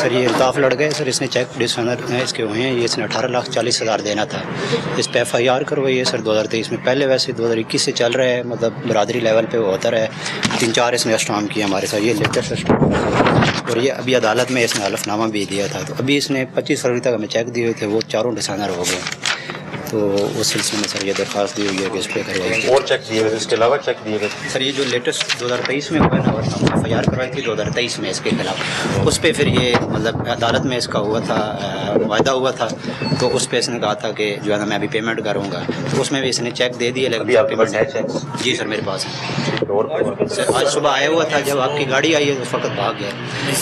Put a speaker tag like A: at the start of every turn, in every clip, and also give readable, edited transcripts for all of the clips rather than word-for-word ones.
A: Sir ये इल्ताफ़ लड़ गए सर, इसने चेक डिसऑनर इसके हुए हैं, ये इसने 18,40,000 देना था, इस पे FIR करवाई है सर 2023 में। पहले वैसे 2021 से चल रहा है, मतलब बरादरी लेवल पे वो होता रहा है, 3-4 इसने स्टाम किया हमारे साथ, ये लेटेस्ट स्टाम। और ये अभी अदालत में इसने हलफनामा भी दिया था, तो अभी इसने 25 फरवरी तक हमें चेक दिए हुए थे, वो चारों डिसऑनर हो गए। तो उस सिलसिले में सर ये दरख्वास्त दी हुई है कि इस पे करवाई।
B: और चेक दिए गए, इसके अलावा चेक दिए गए
A: सर ये जो लेटेस्ट 2023 में हुआ है ना, FIR करवाई थी 2023 में इसके खिलाफ, उस पे फिर ये मतलब अदालत में इसका हुआ था, वायदा हुआ था, तो उस पे इसने कहा था कि जो है ना मैं अभी पेमेंट करूँगा, तो उसमें भी इसने चेक दे दिए। लेकिन
B: अभी आपके पास है चेक?
A: जी सर मेरे पास है।
B: और
A: सर आज सुबह आया हुआ था, जब आपकी गाड़ी आई है तो उस वक्त भाग गया।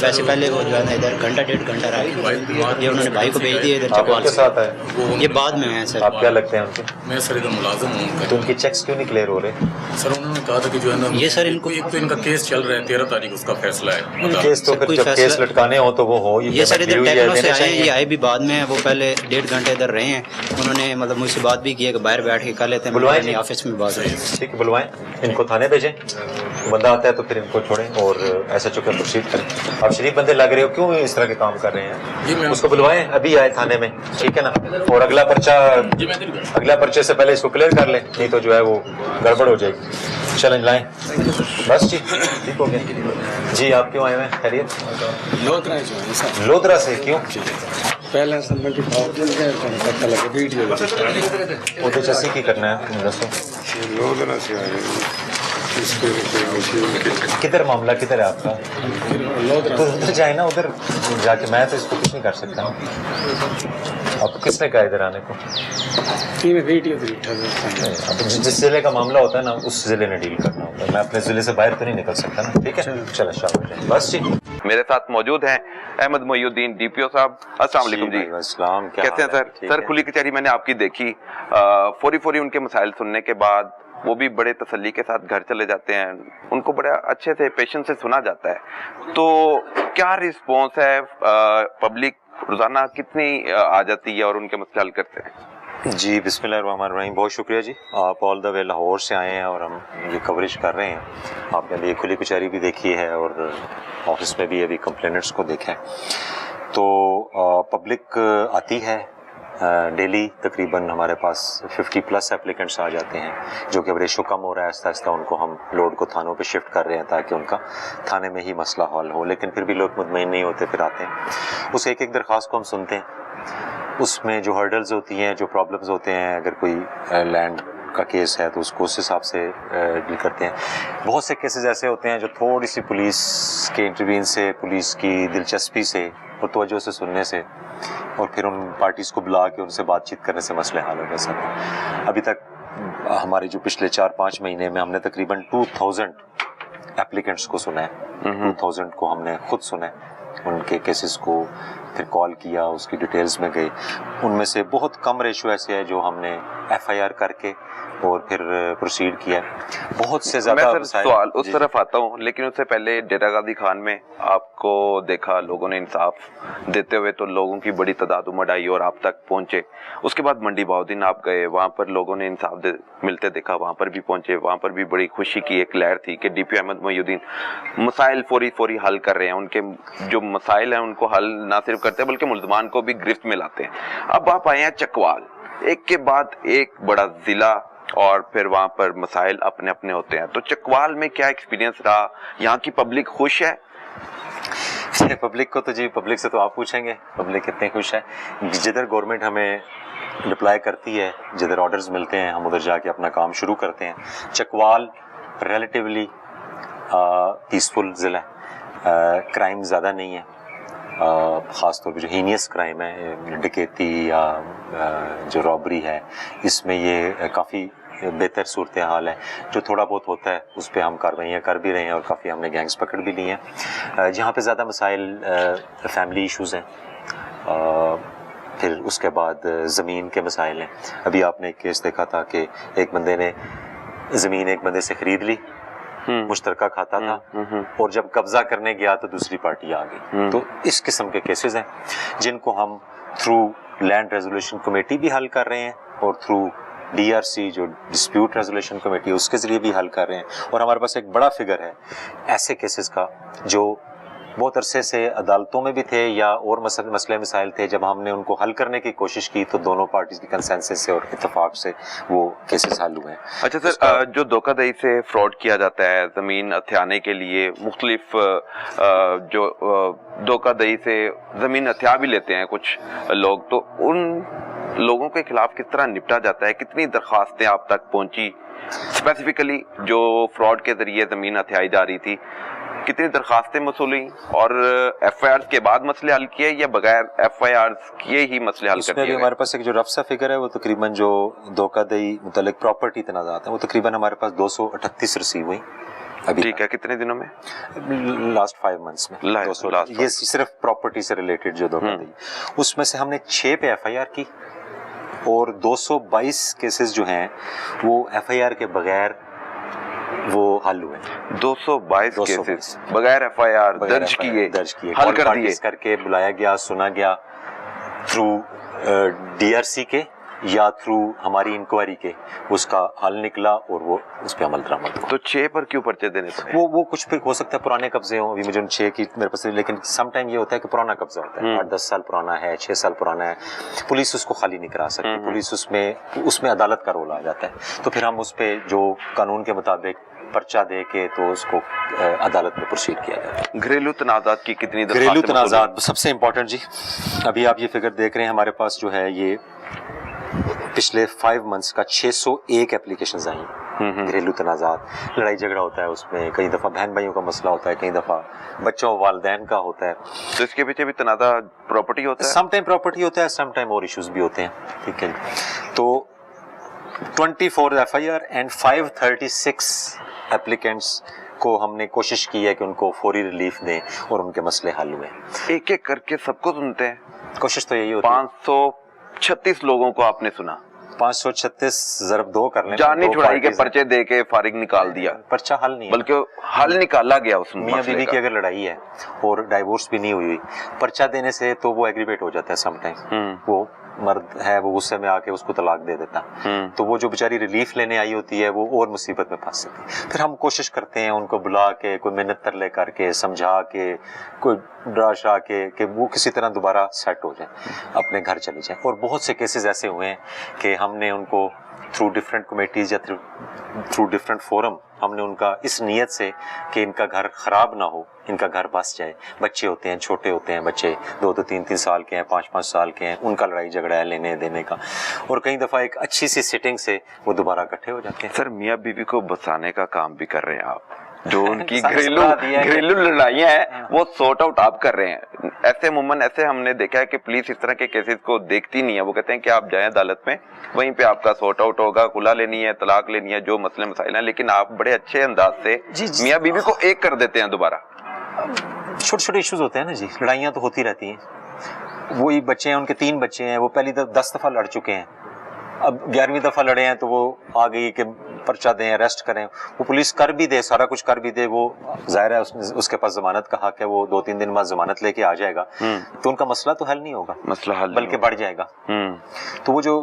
A: वैसे पहले वो जो है ना इधर घंटा 1.5 घंटा रहा, ये उन्होंने भाई को भेज दिया इधर चकवाल
B: आपके साथ है?
A: ये बाद में हैं सर।
B: आप क्या लगते हैं उनके?
C: मैं सर इधर मुलाजिम हूँ उनका।
B: तो उनके चेक्स क्यों नहीं क्लियर हो रहे?
C: सर उन्होंने कहा था कि जो है ना
A: ये सर इनको
C: एक तो इनका केस चल रहा है, 13 तारीख उसका फैसला है।
B: केस तो फिर जब केस लटकाने हो तो वो हो।
A: ये सर इधर टेक्नो से आए हैं, ये आए भी बाद में, वो पहले 1.5 घंटे इधर रहे हैं, उन्होंने मतलब मुझसे बात भी की है कि बाहर बैठ के कर लेते हैं, बुलवाएं ऑफिस में बात।
B: ठीक है बुलवाएं, इनको थाने भेजें, बंदा आता है तो फिर इनको छोड़ें और SHO के प्रोसीड करें। आप शरीफ बंदे लग रहे हो, क्यों इस तरह के काम कर रहे हैं? उसको बुलवाएं, अभी आए थाने में, ठीक है ना, और अगला पर्चे से पहले इसको क्लियर कर लें, नहीं तो जो है वो गड़बड़ हो जाएगी। चैलेंज लाएं बस जी, ठीक हो गया जी। आप क्यों आए हुए हैं? खैरियत? लोधरा से क्यों?
D: पहले पता लगा वीडियो
B: वो तो चसी की करना है, दसो।
D: लोधरा से आए
B: किधर मामला किधर है आपका? तो उधर जाए ना, उधर जाके मैं तो इसको कुछ नहीं कर सकता। आपको किसने कहा इधर आने को? अब जिस जिले का मामला होता है ना, उस जिले ने डील करना होता है, मैं अपने जिले से बाहर तो नहीं निकल सकता ना, ठीक है? चलो शाबाश, बस जी।
E: मेरे साथ मौजूद हैं अहमद मोइनुद्दीन DPO साहब। अस्सलाम वालेकुम जी।
B: अस्सलाम,
E: कैसे हैं सर? सर खुली कचहरी मैंने आपकी देखी, फौरी उनके मसाइल सुनने के बाद वो भी बड़े तसल्ली के साथ घर चले जाते हैं, उनको बड़े अच्छे से पेशेंस से सुना जाता है। तो क्या रिस्पॉन्स है, पब्लिक रोजाना कितनी आ जाती है और उनके मसले हल करते हैं?
B: जी बिस्मिल्लाहिर्रहमानिर्रहीम, बहुत शुक्रिया जी, आप ऑल द वे लाहौर से आए हैं और हम ये कवरेज कर रहे हैं। आपने अभी खुली कचहरी भी देखी है और ऑफिस में भी अभी कंप्लेनेंट्स को देखा है। तो पब्लिक आती है डेली, तकरीबन हमारे पास 50+ एप्लीकेंट्स आ जाते हैं, जो कि अब रेशो कम हो रहा है, आहिस्ता आहिस्ता उनको हम लोड को थानों पे शिफ्ट कर रहे हैं ताकि उनका थाने में ही मसला हल हो। लेकिन फिर भी लोग मुतमईन नहीं होते, फिर आते हैं, उस एक एक दरख्वास्त को हम सुनते हैं, उसमें जो हर्डल्स होती हैं, जो प्रॉब्लम्स होते हैं, अगर कोई लैंड का केस है तो उसको उस हिसाब से डील करते हैं। बहुत से केसेस ऐसे होते हैं जो थोड़ी सी पुलिस के इंटरवीन से, पुलिस की दिलचस्पी से और तवज्जो से सुनने से और फिर उन पार्टीज़ को बुला के उनसे बातचीत करने से मसले हल हो गए सर। अभी तक हमारे जो पिछले 4-5 महीने में हमने तकरीबन 2000 एप्लीकेंट्स को सुना है, 2000 को हमने खुद सुना है, उनके केसेस को फिर कॉल किया, उसकी डिटेल्स में गए। उनमें से बहुत कम रेशो ऐसे है जो हमने FIR करके और फिर प्रोसीड किया। बहुत से ज्यादा
E: मैं सर सवाल उस तरफ आता हूँ, लेकिन उससे पहले डेरा गाजी खान में आपको देखा लोगों ने इंसाफ देते हुए, तो लोगों की बड़ी तादाद उमड़ आई और आप तक पहुंचे। उसके बाद मंडी बहाउद्दीन आप गए, वहां पर लोगों ने इंसाफ मिलते देखा, वहां पर भी पहुंचे, वहां पर भी बड़ी खुशी की एक लहर थी कि DPO अहमद मोइनुद्दीन मसाइल फौरी हल कर रहे हैं, उनके जो मसाइल हैं उनको हल ना सिर्फ करते हैं बल्कि मुल्ज़मान को भी गिरफ्त में लाते हैं। अब आप आए हैं चकवाल, एक के बाद एक बड़ा जिला और फिर वहां पर मसाइल अपने अपने होते हैं, तो चकवाल में क्या एक्सपीरियंस रहा? यहाँ की पब्लिक खुश है?
B: पब्लिक को तो जी, पब्लिक से तो आप पूछेंगे, पब्लिक कितने खुश है। जिधर गवर्नमेंट हमें रिप्लाई करती है, जिधर ऑर्डर्स मिलते हैं, हम उधर जाके अपना काम शुरू करते हैं। चकवाल रिलेटिवली पीसफुल ज़िला है, क्राइम ज़्यादा नहीं है, ख़ास तौर पे जो हीनियस क्राइम है, डकैती या जो रॉबरी है, इसमें ये काफ़ी बेहतर सूरत हाल है। जो थोड़ा बहुत होता है उस पर हम कार्रवाइयाँ कर भी रहे हैं और काफ़ी हमने गैंग्स पकड़ भी ली हैं। जहाँ पे ज़्यादा मसाइल फैमिली इश्यूज़ हैं, फिर उसके बाद ज़मीन के मसाइल हैं। अभी आपने एक केस देखा था कि एक बंदे ने ज़मीन एक बंदे से ख़रीद ली, मुश्तरका खाता था, और जब कब्जा करने गया तो दूसरी पार्टी आ गई। तो इस किस्म के केसेस हैं जिनको हम थ्रू लैंड रेजोल्यूशन कमेटी भी हल कर रहे हैं और थ्रू DRC जो डिस्प्यूट रेजोल्यूशन कमेटी है उसके जरिए भी हल कर रहे हैं। और हमारे पास एक बड़ा फिगर है ऐसे केसेस का जो बहुत अरसे से अदालतों में भी थे या और मसले मसाइल थे, जब हमने उनको हल करने की कोशिश की तो दोनों पार्टीज की कंसेंसस से और इत्तेफाक से वो केसेस हल हुए हैं।
E: अच्छा सर, जो धोखाधड़ी से फ्रॉड किया जाता है ज़मीन हथियाने के लिए, मुख्तलिफ जो धोखाधड़ी से ज़मीन हथिया भी लेते हैं कुछ लोग, तो उन लोगों के खिलाफ किस तरह निपटा जाता है? कितनी दरख्वास्तें आप तक पहुंची? स्पेसिफिकली जो फ्रॉड के जरिए ज़मीन हथियाई जा रही थी, कितनी दरखास्तें मसूल हुई और एफआईआर के बाद मसले हल किए या बगैर एफआईआर किए ही मसले हल कर दिए?
B: हमारे पास एक जो रफ सा फिगर है वो तकरीबन जो धोखाधड़ी मुतल्लिक प्रॉपर्टी तनाज़ात है वो तकरीबन हमारे पास 238 रिसीव हुई अभी।
E: ठीक है, कितने दिनों में?
B: लास्ट 5 months में 200। ये सिर्फ प्रॉपर्टी से रिलेटेड जो धोखाधड़ी, उसमें से हमने 6 पे एफआईआर की और 222 केसेस जो हैं वो एफआईआर के बगैर वो हल हुए।
E: 222 केसेस बगैर एफआईआर दर्ज किए हल कर दिए,
B: करके बुलाया गया, सुना गया थ्रू डीआरसी के या थ्रू हमारी इंक्वायरी के, उसका हल निकला और वो उस पर अमल दरामद हुआ।
E: तो 6 पर क्यों पर्चे देने पड़े?
B: वो कुछ फिर हो सकता है पुराने कब्जे हों, अभी मुझे 6 की मेरे पास, लेकिन सम टाइम ये होता है कि पुराना कब्जा होता है, 8-10 साल पुराना है, 6 साल पुराना है, पुलिस उसको खाली नहीं करा सकती, पुलिस उसमें अदालत का रोल आ जाता है, तो फिर हम उस पर जो कानून के मुताबिक पर्चा दे के तो उसको अदालत में प्रोसीड किया जाता है।
E: घरेलू तनाज़ात की कितनी
B: घरेलू तनाज़ात सबसे इम्पोर्टेंट जी, अभी आप ये फिगर देख रहे हैं हमारे पास जो है ये पिछले 5 months का 601 एप्लीकेशंस आई घरेलू तनाज़ात। लड़ाई झगड़ा होता है उसमें, कई दफ़ा बहन भाइयों का मसला होता है, कई दफ़ा बच्चों वालिदैन का होता है,
E: तो इसके पीछे भी तनाज़ा प्रॉपर्टी होता है,
B: सम टाइम प्रॉपर्टी होता है, सम टाइम और इश्यूज भी होते हैं। ठीक है, तो 24 एफआईआर एंड 536 एप्लीकेंट्स को हमने कोशिश की है कि उनको फौरी रिलीफ दें और उनके मसले हल हुए।
E: एक एक करके सबको सुनते हैं,
B: कोशिश तो यही होती है।
E: 536 लोगों को आपने सुना,
B: 536 ज़रब 2 कर लें,
E: जानी छुड़ाई के पर्चे दे के फारिग निकाल दिया,
B: पर्चा हल नहीं है,
E: बल्कि हल निकाला गया उस
B: मियां बीवी की अगर लड़ाई है और डाइवोर्स भी नहीं हुई, पर्चा देने से तो वो एग्रीवेट हो जाता है सम टाइम, वो मर्द है वो गुस्से में आके उसको तलाक दे देता, तो वो जो बेचारी रिलीफ लेने आई होती है वो और मुसीबत में फंस जाती है। फिर हम कोशिश करते हैं उनको बुला के, कोई मिन्नत तरले करके, समझा के, कोई डरा शरा के कि वो किसी तरह दोबारा सेट हो जाए, अपने घर चले जाए। और बहुत से केसेस ऐसे हुए हैं कि हमने उनको थ्रू डिफरेंट कमेटीज या थ्रू डिफरेंट फोरम हमने उनका इस नीयत से कि इनका घर खराब ना हो, इनका घर बस जाए, बच्चे होते हैं, छोटे होते हैं बच्चे, 2-2, 3-3 साल के हैं, 5-5 साल के हैं, उनका लड़ाई झगड़ा है लेने देने का, और कई दफ़ा एक अच्छी सी सिटिंग से वो दोबारा इकट्ठे हो जाते हैं।
E: सर, मियाँ बीवी को बचाने का काम भी कर रहे हैं आप, जो उनकी घरेलू लड़ाइयाँ हैं वो सॉर्ट आउट आप कर रहे हैं। ऐसे मुमन ऐसे हमने देखा है कि पुलिस इस तरह के केसेस को देखती नहीं है, वो कहते हैं कि आप जाएं अदालत में, वहीं पे आपका सॉर्ट आउट होगा, खुला लेनी है, तलाक लेनी है, जो मसले मसाइल हैं, लेकिन आप बड़े अच्छे अंदाज से मियाँ बीवी को एक कर देते हैं दोबारा।
B: छोटे छोटे इश्यूज होते हैं ना जी, लड़ाइयाँ तो होती रहती हैं, वही बच्चे हैं, उनके 3 बच्चे हैं, वो पहली 10 दफ़ा लड़ चुके हैं, अब 11वीं दफ़ा लड़े हैं तो वो आ गई कि पर्चा दें, अरेस्ट करें, वो पुलिस कर भी दे, सारा कुछ कर भी दे, वो जाहिर है उसके पास जमानत का हक है, वो 2-3 दिन बाद जमानत लेके आ जाएगा, तो उनका मसला तो हल नहीं होगा,
E: मसला हल
B: बल्कि बढ़ जाएगा। तो वो जो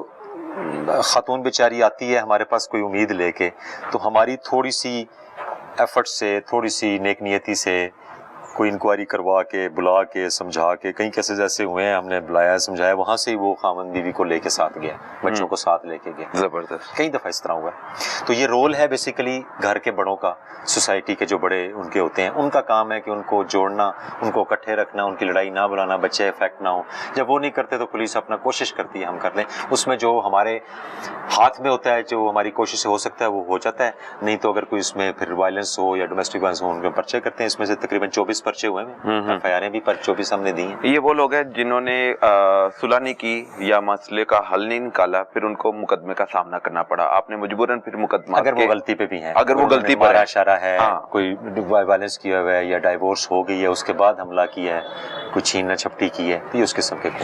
B: खातून बेचारी आती है हमारे पास कोई उम्मीद लेके, तो हमारी थोड़ी सी एफर्ट से, थोड़ी सी नेक नियती से कोई इंक्वायरी करवा के, बुला के, समझा के, कई केसेस ऐसे हुए हैं हमने बुलाया समझाया, वहां से ही वो खामन बीवी को लेके साथ गया, बच्चों को साथ लेके गया।
E: जबरदस्त,
B: कई दफा इस तरह हुआ है। तो ये रोल है बेसिकली घर के बड़ों का, सोसाइटी के जो बड़े उनके होते हैं, उनका काम है कि उनको जोड़ना, उनको इकट्ठे रखना, उनकी लड़ाई ना बुलाना, बच्चे इफेक्ट ना हो। जब वो नहीं करते तो पुलिस अपना कोशिश करती है हम कर लें, उसमें जो हमारे हाथ में होता है, जो हमारी कोशिश से हो सकता है वो हो जाता है, नहीं तो अगर कोई इसमें फिर वायलेंस हो या डोमेस्टिक वायलेंस हो, उनके पर्चे करते हैं। इसमें से तकरीबन 24 पर्चे हुए हैं, एफआईआर भी 24 हमने दी हैं।
E: ये वो लोग हैं जिन्होंने सुलह नहीं की या मसले का हल नहीं निकाला, फिर उनको मुकदमे का सामना करना पड़ा, आपने मजबूरन फिर मुकदमा,
B: अगर वो गलती पे भी है,
E: अगर वो गलती पर है,
B: इशारा है,
E: हाँ,
B: कोई वायलेंस किया हुआ है या डाइवोर्स हो गई है उसके बाद हमला किया है, कोई छीनना झपटी की है, तो ये उस किस्म के